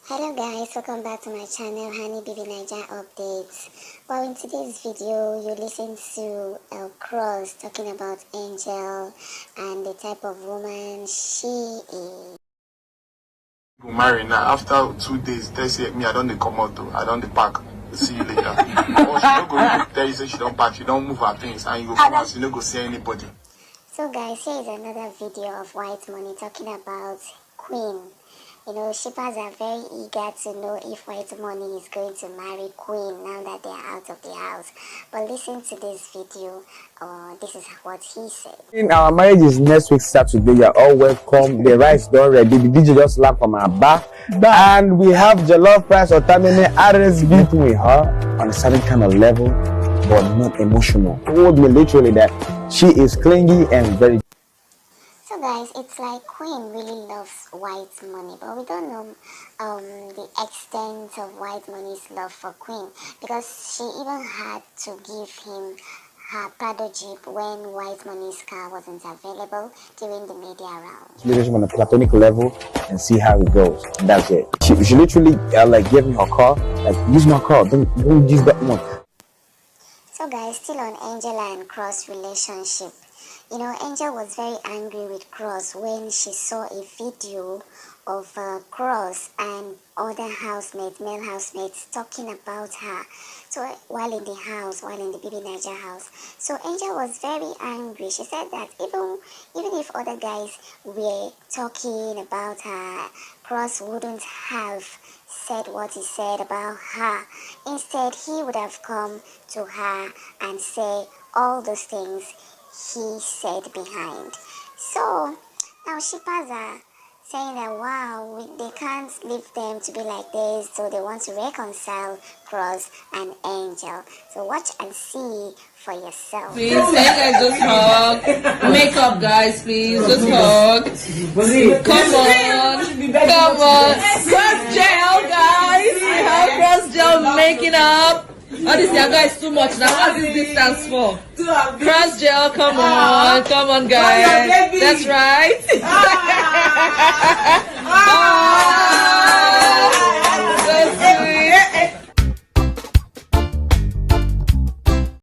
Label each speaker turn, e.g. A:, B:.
A: Hello guys, welcome back to my channel Honey Baby Naija Updates. Well, in today's video you listen to Cross talking about Angel and the type of woman she is.
B: Go marry now. After 2 days, they say me I don't come out though. I don't pack. See you later. Or she don't go tell you say she don't pack, she don't move her things and you go come out, you don't go see anybody.
A: So guys, here is another video of White Money talking about Queen. You know, shippers are very eager to know if White Money is going to marry Queen now that they are out of the house. But listen to this video. This is what he said.
C: Our marriage is next week Saturday. You're all welcome. The rice done ready. The DJ just left from our bar. And we have jollof rice or tamale RSB with her on a certain kind of level, but not emotional. Told me literally that she is clingy and very.
A: So guys, it's like Queen really loves White Money, but we don't know the extent of White Money's love for Queen, because she even had to give him her Prado Jeep when White Money's car wasn't available during the media round.
C: Relationship on a platonic level and see how it goes. And that's it. She literally like gave me her car, like use my car, don't use that one.
A: So guys, still on Angel and Cross relationship. You know, Angel was very angry with Cross when she saw a video of Cross and other housemates, male housemates, talking about her. So while in the house, while in the Baby Naija house. So Angel was very angry. She said that even if other guys were talking about her, Cross wouldn't have said what he said about her. Instead, he would have come to her and say all those things he said behind. So now shippers are saying that wow, they can't leave them to be like this, so they want to reconcile Cross and Angel. So watch and see for yourself.
D: Please, can you guys just hug? Makeup, guys, please, just hug. Come on. Cross gel, guys. We have Cross gel making up. Oh, this young guy is too much now. What's this distance for? Cross gel, come on, guys. That's right.